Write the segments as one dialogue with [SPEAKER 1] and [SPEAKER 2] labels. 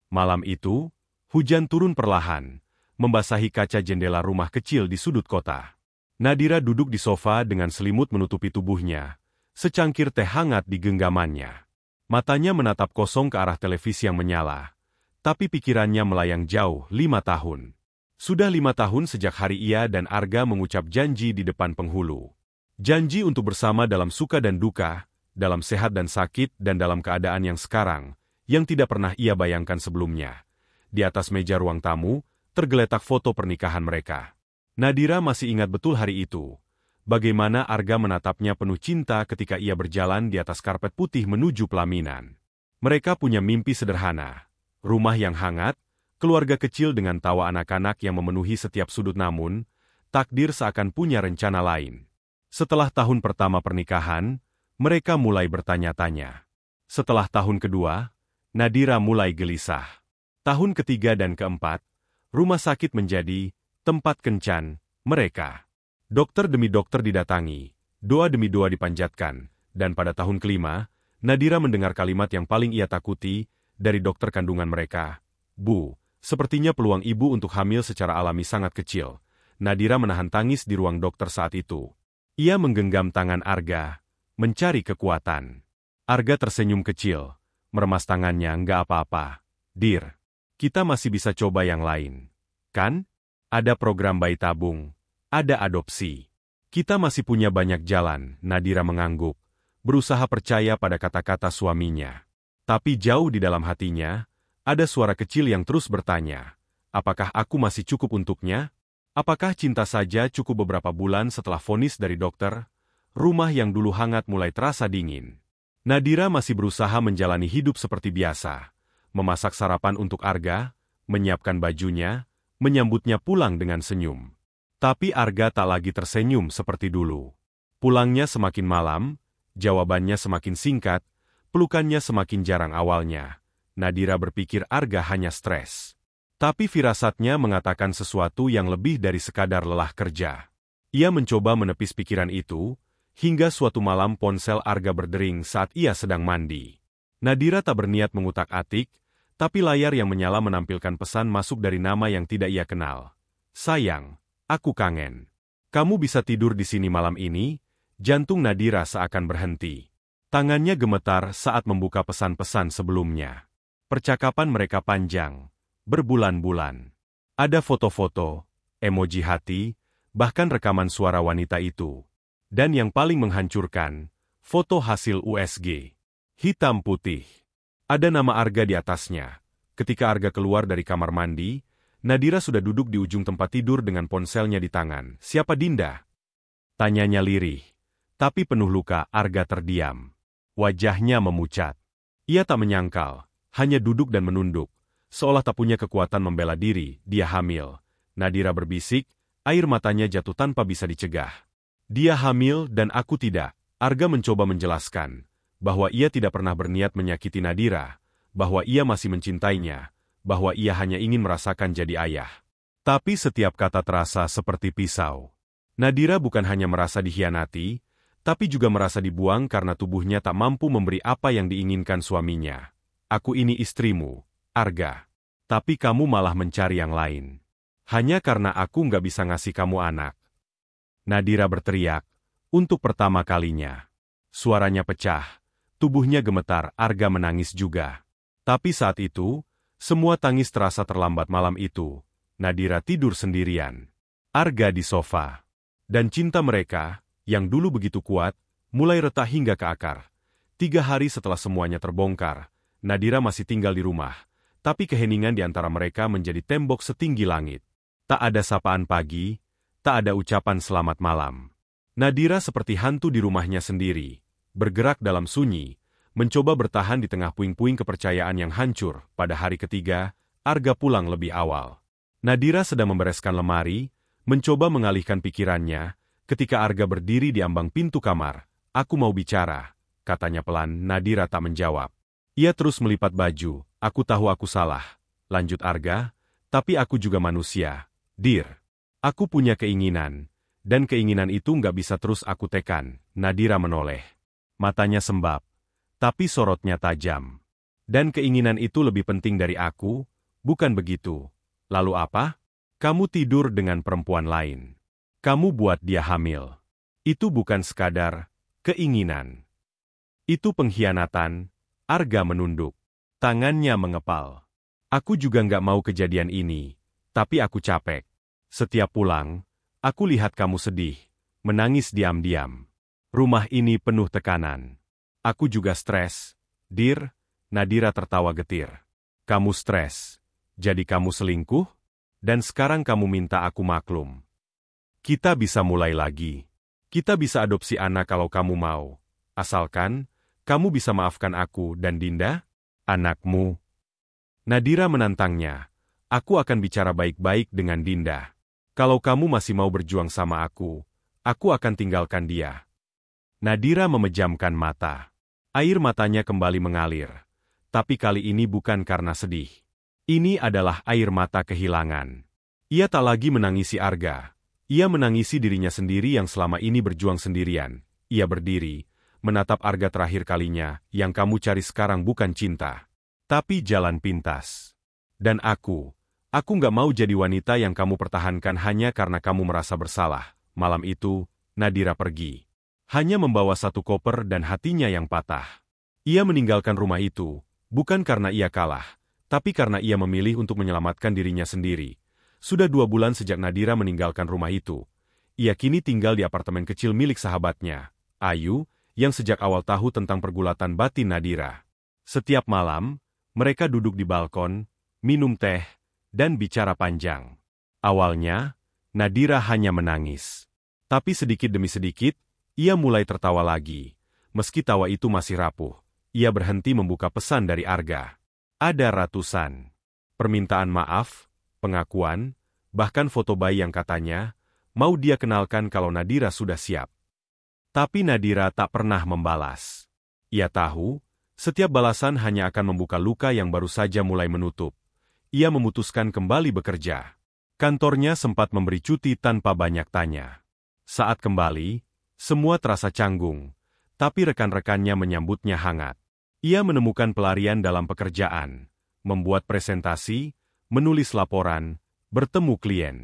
[SPEAKER 1] Malam itu, hujan turun perlahan, membasahi kaca jendela rumah kecil di sudut kota. Nadira duduk di sofa dengan selimut menutupi tubuhnya, secangkir teh hangat di genggamannya. Matanya menatap kosong ke arah televisi yang menyala, tapi pikirannya melayang jauh 5 tahun. Sudah 5 tahun sejak hari ia dan Arga mengucap janji di depan penghulu. Janji untuk bersama dalam suka dan duka, dalam sehat dan sakit dan dalam keadaan yang sekarang, yang tidak pernah ia bayangkan sebelumnya. Di atas meja ruang tamu, tergeletak foto pernikahan mereka. Nadira masih ingat betul hari itu. Bagaimana Arga menatapnya penuh cinta ketika ia berjalan di atas karpet putih menuju pelaminan. Mereka punya mimpi sederhana. Rumah yang hangat, keluarga kecil dengan tawa anak-anak yang memenuhi setiap sudut, namun, takdir seakan punya rencana lain. Setelah tahun pertama pernikahan, mereka mulai bertanya-tanya. Setelah tahun kedua, Nadira mulai gelisah. Tahun ketiga dan keempat, rumah sakit menjadi tempat kencan mereka. Dokter demi dokter didatangi, doa demi doa dipanjatkan, dan pada tahun kelima, Nadira mendengar kalimat yang paling ia takuti dari dokter kandungan mereka. Bu, sepertinya peluang ibu untuk hamil secara alami sangat kecil. Nadira menahan tangis di ruang dokter saat itu. Ia menggenggam tangan Arga, mencari kekuatan. Arga tersenyum kecil, meremas tangannya. Nggak apa-apa, Dir. Kita masih bisa coba yang lain. Kan? Ada program bayi tabung. Ada adopsi. Kita masih punya banyak jalan, Nadira mengangguk, berusaha percaya pada kata-kata suaminya. Tapi jauh di dalam hatinya, ada suara kecil yang terus bertanya, apakah aku masih cukup untuknya? Apakah cinta saja cukup? Beberapa bulan setelah vonis dari dokter, rumah yang dulu hangat mulai terasa dingin. Nadira masih berusaha menjalani hidup seperti biasa, memasak sarapan untuk Arga, menyiapkan bajunya, menyambutnya pulang dengan senyum. Tapi Arga tak lagi tersenyum seperti dulu. Pulangnya semakin malam, jawabannya semakin singkat, pelukannya semakin jarang. Awalnya, Nadira berpikir Arga hanya stres. Tapi firasatnya mengatakan sesuatu yang lebih dari sekadar lelah kerja. Ia mencoba menepis pikiran itu, hingga suatu malam ponsel Arga berdering saat ia sedang mandi. Nadira tak berniat mengutak-atik, tapi layar yang menyala menampilkan pesan masuk dari nama yang tidak ia kenal. Sayang. Aku kangen. Kamu bisa tidur di sini malam ini? Jantung Nadira seakan berhenti. Tangannya gemetar saat membuka pesan-pesan sebelumnya. Percakapan mereka panjang, berbulan-bulan. Ada foto-foto, emoji hati, bahkan rekaman suara wanita itu. Dan yang paling menghancurkan, foto hasil USG. Hitam putih. Ada nama Arga di atasnya. Ketika Arga keluar dari kamar mandi, Nadira sudah duduk di ujung tempat tidur dengan ponselnya di tangan. Siapa Dinda? Tanyanya lirih. Tapi penuh luka. Arga terdiam. Wajahnya memucat. Ia tak menyangkal, hanya duduk dan menunduk, seolah tak punya kekuatan membela diri. Dia hamil. Nadira berbisik, air matanya jatuh tanpa bisa dicegah. Dia hamil dan aku tidak. Arga mencoba menjelaskan, bahwa ia tidak pernah berniat menyakiti Nadira, bahwa ia masih mencintainya, bahwa ia hanya ingin merasakan jadi ayah. Tapi setiap kata terasa seperti pisau. Nadira bukan hanya merasa dikhianati, tapi juga merasa dibuang karena tubuhnya tak mampu memberi apa yang diinginkan suaminya. Aku ini istrimu, Arga. Tapi kamu malah mencari yang lain. Hanya karena aku nggak bisa ngasih kamu anak. Nadira berteriak, untuk pertama kalinya. Suaranya pecah, tubuhnya gemetar. Arga menangis juga. Tapi saat itu, semua tangis terasa terlambat. Malam itu, Nadira tidur sendirian. Arga di sofa. Dan cinta mereka, yang dulu begitu kuat, mulai retak hingga ke akar. 3 hari setelah semuanya terbongkar, Nadira masih tinggal di rumah. Tapi keheningan di antara mereka menjadi tembok setinggi langit. Tak ada sapaan pagi, tak ada ucapan selamat malam. Nadira seperti hantu di rumahnya sendiri, bergerak dalam sunyi, mencoba bertahan di tengah puing-puing kepercayaan yang hancur. Pada hari ketiga, Arga pulang lebih awal. Nadira sedang membereskan lemari, mencoba mengalihkan pikirannya, ketika Arga berdiri di ambang pintu kamar. Aku mau bicara, katanya pelan. Nadira tak menjawab. Ia terus melipat baju. Aku tahu aku salah, lanjut Arga, tapi aku juga manusia, Dir. Aku punya keinginan, dan keinginan itu nggak bisa terus aku tekan. Nadira menoleh. Matanya sembab. Tapi sorotnya tajam. Dan keinginan itu lebih penting dari aku, bukan begitu? Lalu apa? Kamu tidur dengan perempuan lain. Kamu buat dia hamil. Itu bukan sekadar keinginan. Itu pengkhianatan. Arga menunduk. Tangannya mengepal. Aku juga nggak mau kejadian ini, tapi aku capek. Setiap pulang, aku lihat kamu sedih, menangis diam-diam. Rumah ini penuh tekanan. Aku juga stres. Dir, Nadira tertawa getir. Kamu stres, jadi kamu selingkuh? Dan sekarang kamu minta aku maklum. Kita bisa mulai lagi. Kita bisa adopsi anak kalau kamu mau. Asalkan, kamu bisa maafkan aku dan Dinda, anakmu. Nadira menantangnya. Aku akan bicara baik-baik dengan Dinda. Kalau kamu masih mau berjuang sama aku akan tinggalkan dia. Nadira memejamkan mata. Air matanya kembali mengalir. Tapi kali ini bukan karena sedih. Ini adalah air mata kehilangan. Ia tak lagi menangisi Arga. Ia menangisi dirinya sendiri yang selama ini berjuang sendirian. Ia berdiri, menatap Arga terakhir kalinya, yang kamu cari sekarang bukan cinta, tapi jalan pintas. Dan aku nggak mau jadi wanita yang kamu pertahankan hanya karena kamu merasa bersalah. Malam itu, Nadira pergi. Hanya membawa satu koper dan hatinya yang patah. Ia meninggalkan rumah itu, bukan karena ia kalah, tapi karena ia memilih untuk menyelamatkan dirinya sendiri. Sudah 2 bulan sejak Nadira meninggalkan rumah itu. Ia kini tinggal di apartemen kecil milik sahabatnya, Ayu, yang sejak awal tahu tentang pergulatan batin Nadira. Setiap malam, mereka duduk di balkon, minum teh, dan bicara panjang. Awalnya, Nadira hanya menangis. Tapi sedikit demi sedikit, ia mulai tertawa lagi. Meski tawa itu masih rapuh, ia berhenti membuka pesan dari Arga. Ada ratusan permintaan maaf, pengakuan, bahkan foto bayi yang katanya mau dia kenalkan kalau Nadira sudah siap. Tapi Nadira tak pernah membalas. Ia tahu, setiap balasan hanya akan membuka luka yang baru saja mulai menutup. Ia memutuskan kembali bekerja. Kantornya sempat memberi cuti tanpa banyak tanya. Saat kembali, semua terasa canggung, tapi rekan-rekannya menyambutnya hangat. Ia menemukan pelarian dalam pekerjaan, membuat presentasi, menulis laporan, bertemu klien.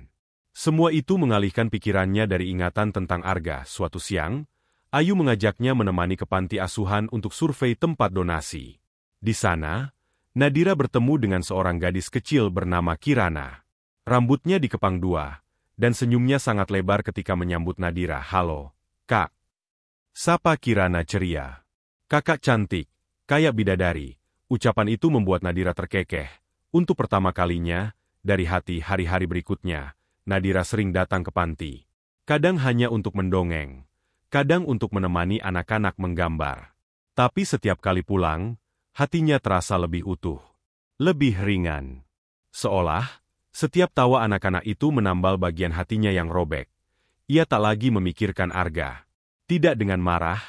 [SPEAKER 1] Semua itu mengalihkan pikirannya dari ingatan tentang Arga. Suatu siang, Ayu mengajaknya menemani ke panti asuhan untuk survei tempat donasi. Di sana, Nadira bertemu dengan seorang gadis kecil bernama Kirana. Rambutnya dikepang 2, dan senyumnya sangat lebar ketika menyambut Nadira. Halo, Kak. Sapa Kirana ceria. Kakak cantik, kayak bidadari. Ucapan itu membuat Nadira terkekeh. Untuk pertama kalinya, dari hari-hari berikutnya, Nadira sering datang ke panti. Kadang hanya untuk mendongeng, kadang untuk menemani anak-anak menggambar. Tapi setiap kali pulang, hatinya terasa lebih utuh, lebih ringan. Seolah, setiap tawa anak-anak itu menambal bagian hatinya yang robek. Ia tak lagi memikirkan Arga. Tidak dengan marah,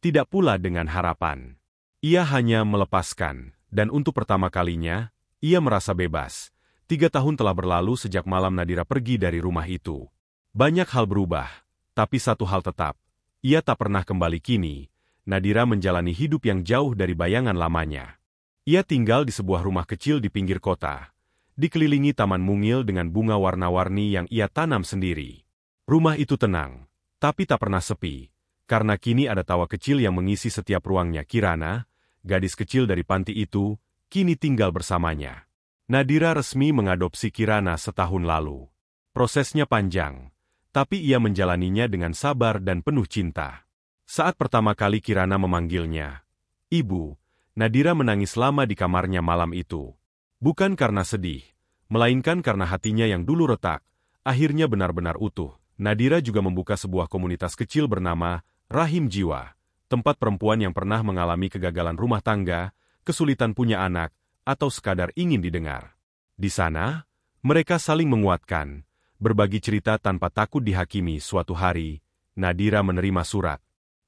[SPEAKER 1] tidak pula dengan harapan. Ia hanya melepaskan, dan untuk pertama kalinya, ia merasa bebas. 3 tahun telah berlalu sejak malam Nadira pergi dari rumah itu. Banyak hal berubah, tapi satu hal tetap. Ia tak pernah kembali kini. Nadira menjalani hidup yang jauh dari bayangan lamanya. Ia tinggal di sebuah rumah kecil di pinggir kota, dikelilingi taman mungil dengan bunga warna-warni yang ia tanam sendiri. Rumah itu tenang, tapi tak pernah sepi, karena kini ada tawa kecil yang mengisi setiap ruangnya. Kirana, gadis kecil dari panti itu, kini tinggal bersamanya. Nadira resmi mengadopsi Kirana setahun lalu. Prosesnya panjang, tapi ia menjalaninya dengan sabar dan penuh cinta. Saat pertama kali Kirana memanggilnya, "Ibu," Nadira menangis lama di kamarnya malam itu. Bukan karena sedih, melainkan karena hatinya yang dulu retak, akhirnya benar-benar utuh. Nadira juga membuka sebuah komunitas kecil bernama Rahim Jiwa, tempat perempuan yang pernah mengalami kegagalan rumah tangga, kesulitan punya anak, atau sekadar ingin didengar. Di sana, mereka saling menguatkan, berbagi cerita tanpa takut dihakimi. Suatu hari, Nadira menerima surat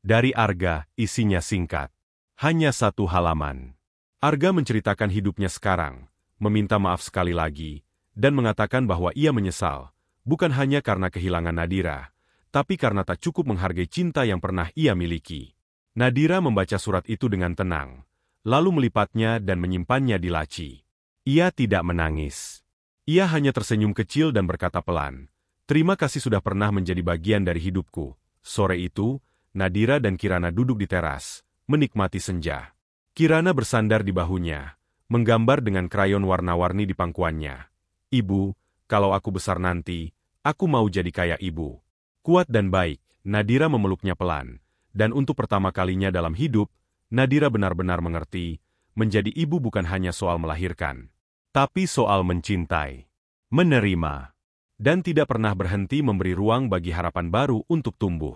[SPEAKER 1] dari Arga, isinya singkat. Hanya 1 halaman. Arga menceritakan hidupnya sekarang, meminta maaf sekali lagi, dan mengatakan bahwa ia menyesal, bukan hanya karena kehilangan Nadira, tapi karena tak cukup menghargai cinta yang pernah ia miliki. Nadira membaca surat itu dengan tenang, lalu melipatnya dan menyimpannya di laci. Ia tidak menangis. Ia hanya tersenyum kecil dan berkata pelan, "Terima kasih sudah pernah menjadi bagian dari hidupku." Sore itu, Nadira dan Kirana duduk di teras, menikmati senja. Kirana bersandar di bahunya, menggambar dengan krayon warna-warni di pangkuannya. "Ibu, kalau aku besar nanti, aku mau jadi kayak ibu." Kuat dan baik, Nadira memeluknya pelan. Dan untuk pertama kalinya dalam hidup, Nadira benar-benar mengerti, menjadi ibu bukan hanya soal melahirkan, tapi soal mencintai, menerima, dan tidak pernah berhenti memberi ruang bagi harapan baru untuk tumbuh.